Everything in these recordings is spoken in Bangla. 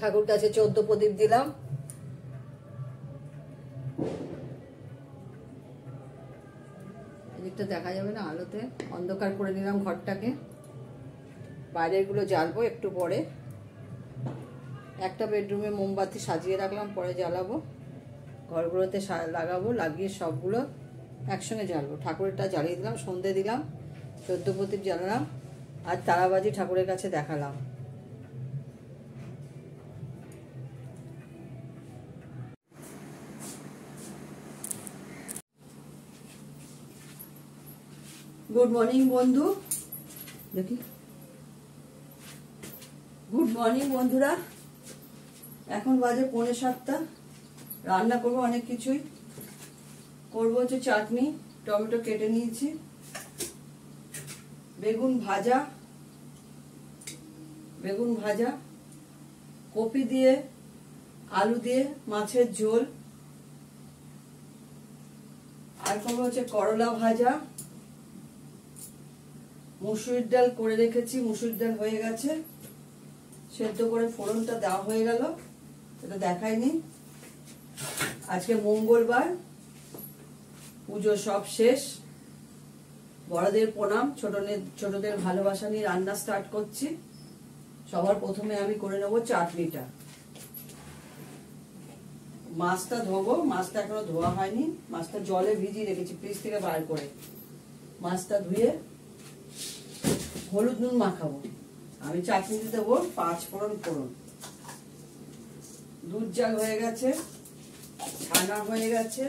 ঠাকুর কাছে 14 প্রদীপ দিলাম। এদিকটা দেখা যাবে না আলোতে, অন্ধকার করে নিলাম ঘরটাকে। বাইরের গুলো জ্বালবো একটু পরে। একটা বেডরুমে মোমবাতি সাজিয়ে রাখলাম, পরে জ্বালাবো। ঘরগুলোতে লাগাবো, লাগিয়ে সবগুলো একসঙ্গে জ্বালবো। ঠাকুরেরটা জ্বালিয়ে দিলাম, সন্ধে দিলাম, 14 প্রদীপ জ্বালালাম, আর তারাবাজি ঠাকুরের কাছে দেখালাম। গুড মর্নিং বন্ধু, দেখি। গুড মর্নিং বন্ধুরা, এখন বাজে 6:45। রান্না করবো অনেক কিছুই। করবো হচ্ছে চাটনি, টমেটো কেটে নিয়েছি, বেগুন ভাজা, কপি দিয়ে আলু দিয়ে মাছের ঝোল, আর করবো হচ্ছে করলা ভাজা। মুসুরির ডাল করে রেখেছি, মুসুরির ডাল হয়ে গেছে, সেদ্ধ করে ফোড়নটা দেওয়া হয়ে গেল, এটা দেখাইনি। আজকে মঙ্গলবার, পুজো সব শেষ। বড়দের প্রণাম, ছোটদের ভালোবাসা নিয়ে রান্না স্টার্ট করছি। সবার প্রথমে আমি করে নেবো চাটনিটা। মাছটা ধোবো, মাছটা এখনো ধোয়া হয়নি, মাছটা জলে ভিজিয়ে রেখেছি ফ্রিজ থেকে বার করে। মাছটা ধুয়ে হলুদ নুন মাখাবো। আমি চাটনিতে দেবো 5 ফোড়ন। দুধ জাল হয়ে গেছে, ছানা হয়ে গেছে,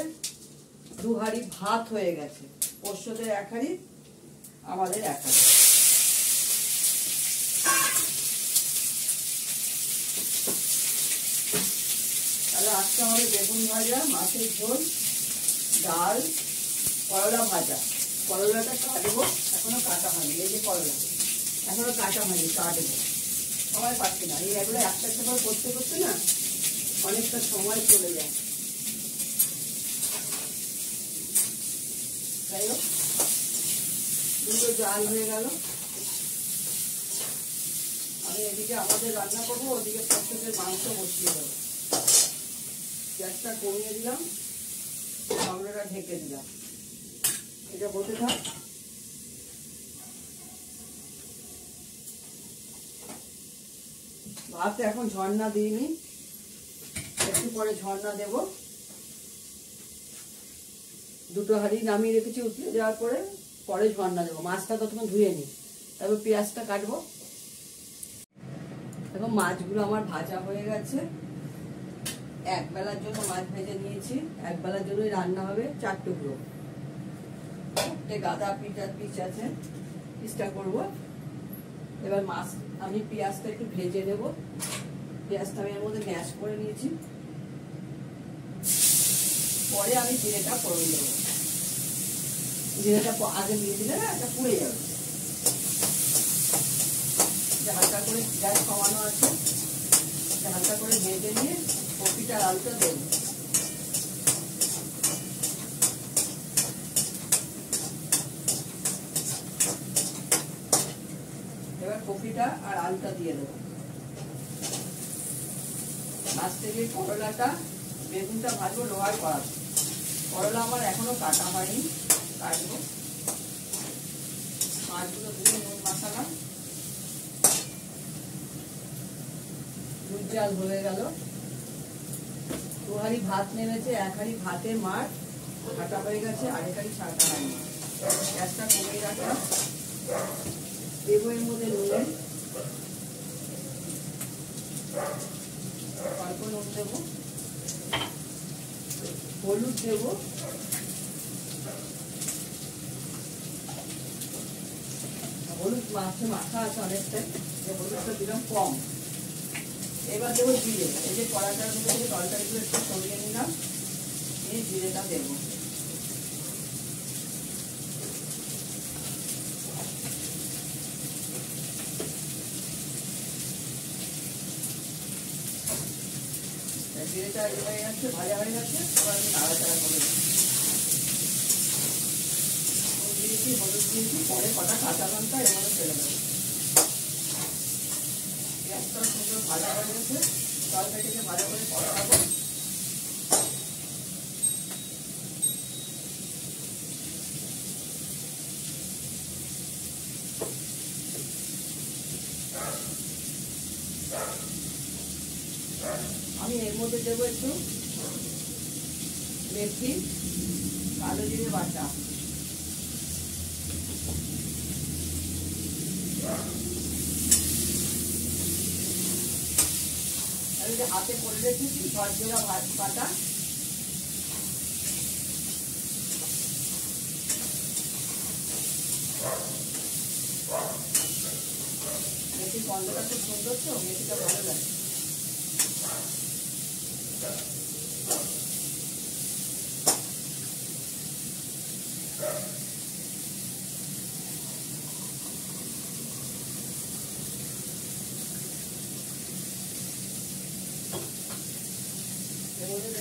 2 হাঁড়ি ভাত হয়ে গেছে। পোষ্যদের 1 হাঁড়ি, আমাদের 1 হাঁড়ি। তাহলে আজকে আমাদের বেগুন ভাজা, মাছের ঝোল, ডাল, করলা ভাজা। করলাটা কাটবো, এখনো কাটা হয়নি। এই যে করলা এখনো কাটা হয়নি, কাটবো। সময় পাচ্ছি না, এই এগুলো একটা সময় করতে করতে না অনেকটা সময় চলে যায়। যাই হোক, দুটো জাল হয়ে গেল। আমি এদিকে আমাদের রান্না করবো, ওদিকে পোষ্যদের মাংস বসিয়ে দেবো। গ্যাসটা কমিয়ে দিলাম, গামলাটা ঢেকে দিলাম, এটা বসে থাক। ভাত এখন ঝর্ণা দিইনি, একটু পরে ঝর্ণা দেব। 2 হাঁড়ি নামিয়ে রেখেছি, উতলে যাওয়ার পরে ঝর্ণা দেবো। মাছটা ততক্ষণ ধুয়ে নিই, তারপর পেঁয়াজটা কাটবো। এখন মাছগুলো আমার ভাজা হয়ে গেছে। 1 বেলার জন্য মাছ ভেজে নিয়েছি, 1 বেলার জন্যই রান্না হবে। 4 টুকরো গাদা পিস আছে, পিসটা করবো। এবার মাছ আমি পেঁয়াজটা একটু ভেজে নেব। পেঁয়াজটা আমি এর মধ্যে ম্যাশ করে নিয়েছি, পরে আমি জিরেটা ফোড়ন দেবো। জিরেটা আগে দিয়ে দিলে না এটা পুড়ে যাবে। হালকা করে গ্যাস কমানো আছে, হালকা করে ভেজে নিয়ে কপিটা আলুটা দেব। এবার কপিটা আর আলুটা দিয়ে দেবো। মাছ থেকে করলাটা, বেগুনটা ভাজবো লোহার কড়াই। করলা আমার এখনো কাটা হয়নি, কাটবো। মাছগুলো ধুয়ে নুন মাখালাম, দুধ জাল হয়ে গেল। 2 হাঁড়ি ভাত নেমেছে, 1 হাঁড়ি ভাতের মাছ কাটা হয়ে গেছে, আর 1 হাঁড়ি ছাটা হয়নি। গ্যাসটা কমিয়ে রাখলাম। দেবো এর মধ্যে নুন, অল্প নুন দেবো, হলুদ দেবো, হলুদ মাছে মাখা আছে অনেকটাই, হলুদটা দিলাম কম। এবার দেবো জিরে। এই যে কড়াটার মধ্যে তরকারিগুলো একটু সরিয়ে নিলাম, এই জিরেটা দেবো। জিরেটা হয়ে যাচ্ছে, ভাজা হয়ে গেছে। এবার আমি নাড়াচাড়া করে দিয়েছি, হলুদ দিয়েছি, পরে কটা কাঁচা লঙ্কা এর মধ্যে ফেলে দেবো। গ্যাসটা সুন্দর ভাজা হয়ে গেছে, তরকারিটাকে ভালো করে কষাবো। আমি এর মধ্যে দেবো একটু মেথি, কালো জিরে বাটা, আমি যে হাতে করে রেখেছি ঝরঝরা বাটা, মেথির গন্ধটা খুব সুন্দর, তো মেথিটা ভালো লাগে।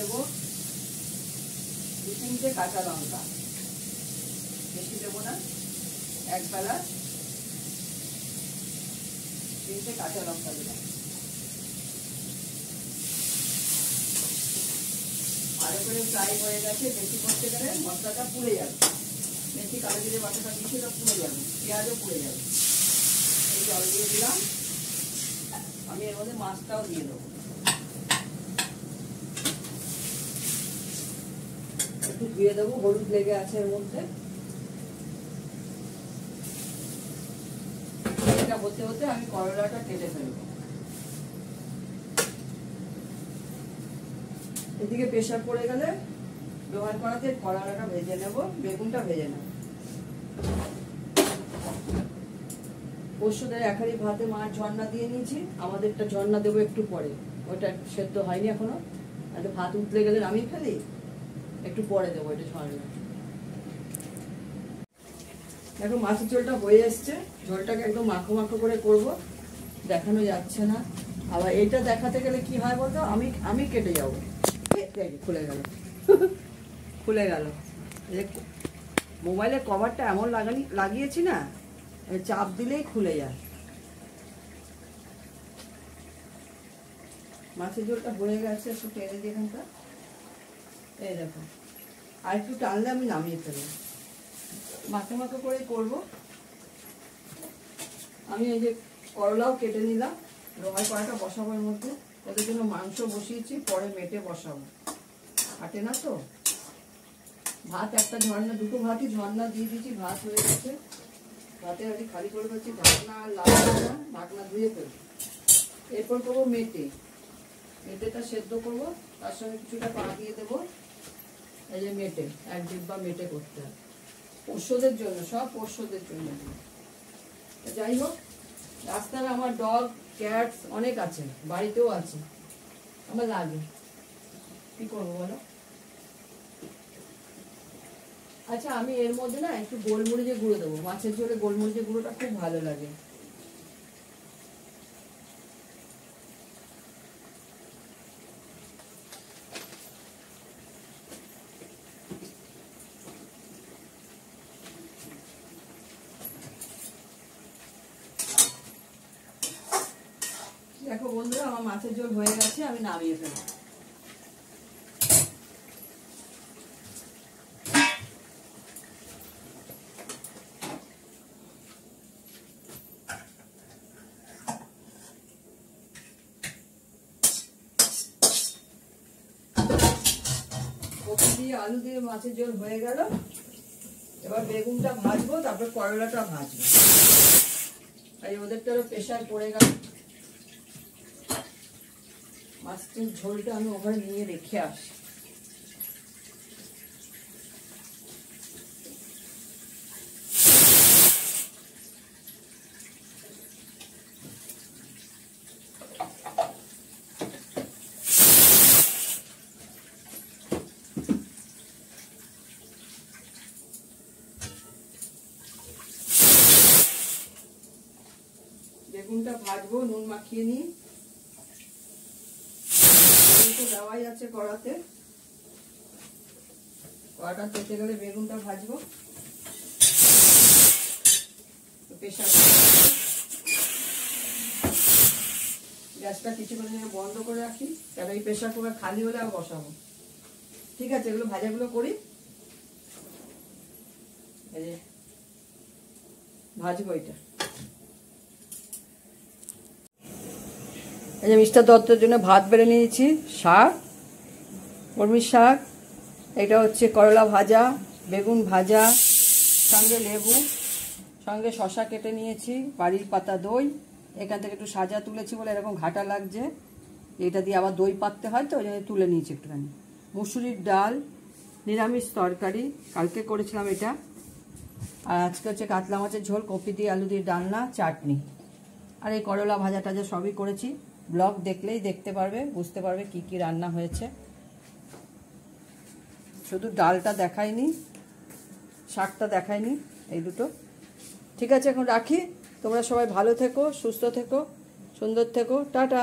দেবো 2-3টে কাঁচা লঙ্কা, বেশি দেবো না, এক বেলা 3টে কাঁচা লঙ্কা দিলাম। ভালো করে ফ্রাই হয়ে গেছে, বেশি করতে গেলে মশলাটা পুড়ে যাবে, মেথি কালো জিরে বাটাটা দিয়েছি ওটা পুড়ে যাবে, পেঁয়াজও পুড়ে যাবে। এই জল দিয়ে দিলাম, আমি এর মধ্যে মাছটাও দিয়ে দেবো, একটু ধুয়ে দেবো, হলুদ লেগে আছে এর মধ্যে। এটা হতে হতে আমি করলাটা কেটে ফেলবো। এদিকে প্রেসার পড়ে গেলে লোহার কড়াতে করলাটা ভেজে নেব, বেগুনটা ভেজে নেব। পরশুদের এক হাঁড়ি ভাতে মাছ ঝর্ণা দিয়ে নিয়েছি, আমাদেরটা ঝর্ণা দেবো একটু পরে, ওটা সেদ্ধ হয়নি এখনো, আর ভাত উতলে গেলে নামিয়ে ফেলি, একটু পরে দেবো এটা ঝর্ণা। দেখো মাছের ঝোলটা হয়ে এসছে, ঝোলটাকে একদম মাখো মাখো করে করব, দেখানো যাচ্ছে না। আবার এটা দেখাতে গেলে কি হয় বলতো, আমি কেটে যাবো। খুলে গেল খুলে গেল, মোবাইলের কভারটা এমন লাগিয়েছি না, চাপ দিলেই খুলে যায়। মাছের ঝোলটা হয়ে গেছে, একটু টেনে দিয়ে এখানটা, এই দেখো, আর একটু টানলে আমি নামিয়ে ফেলবো। মাখো মাখো করে করবো। আমি এই যে করলাও কেটে নিলাম, লোহার কড়াটা বসাবো এর মধ্যে, ওদের জন্য মাংস বসিয়েছি, পরে মেটে বসাবো, কাটে না তো। ভাত একটা ঝর্ণা, দুটো ভাতই ঝর্ণা দিয়ে দিয়েছি, ভাত হয়ে গেছে, ভাতে আমি খালি করে ফেলছি, ঢাকনা আর লাগবে না, ঢাকনা ধুয়ে ফেলবো। এরপর করবো মেটে, মেটেটা সেদ্ধ করবো, তার সঙ্গে কিছুটা পা দিয়ে দেবো। এই যে মেটে, এক ডিব্বা মেটে করতে হবে, পোষ্যদের জন্য, সব পোষ্যদের জন্য। যাই হোক, রাস্তায় আমার ডগ ক্যাটস অনেক আছে, বাড়িতেও আছে, আমার লাগে, কি করবো বলো। আচ্ছা, আমি এর মধ্যে না একটু গোলমরিচের গুঁড়ো দেবো, মাছের ঝোলে গোলমরিচের গুঁড়োটা খুব ভালো লাগে। দেখো বন্ধুরা, আমার মাছের ঝোল হয়ে গেছে, আমি নামিয়ে ফেলবো। কপি দিয়ে আলু দিয়ে মাছের ঝোল হয়ে গেল, এবার বেগুনটা ভাজবো, তারপর করলাটা ভাজবো। এই ওদেরটারও প্রেশার পড়ে গেল, মাছের ঝোলটা আমি ওভাবে নিয়ে রেখে আসি। বেগুনটা ভাজবো, নুন মাখিয়ে নিই, দেওয়াই আছে কড়াতে, কড়াটা তেতে গেলে বেগুনটা ভাজবো। গ্যাসটা কিছুক্ষণের জন্য বন্ধ করে রাখি, কারণ এই প্রেশার কুকার খালি হলে আর বসাবো। ঠিক আছে, এগুলো ভাজাগুলো করি। এই যে ভাজবো এটা। এই যে মিস্টার দত্তের জন্য ভাত বেড়ে নিয়েছি, শাক, কলমির শাক, এটা হচ্ছে করলা ভাজা, বেগুন ভাজা, সঙ্গে লেবু, সঙ্গে শশা কেটে নিয়েছি, বাড়ির পাতা দই, এখান থেকে একটু সাজা তুলেছি বলে এরকম ঘাটা লাগছে, এটা দিয়ে আবার দই পাততে হয় তো ওই জন্য তুলে নিয়েছি একটুখানি। মুসুরির ডাল, নিরামিষ তরকারি, কালকে করেছিলাম এটা, আর আজকে হচ্ছে কাতলা মাছের ঝোল, কপি দিয়ে আলু দিয়ে ডালনা, চাটনি, আর এই করলা ভাজা টাজা সবই করেছি। ব্লগ দেখলেই দেখতে পারবে, বুঝতে পারবে কি কি রান্না হয়েছে। শুধু ডালটা দেখাইনি, শাকটা দেখাইনি, এই দুটো। ঠিক আছে, এখন রাখি। তোমরা সবাই ভালো থেকো, সুস্থ থেকো, সুন্দর থেকো, টাটা।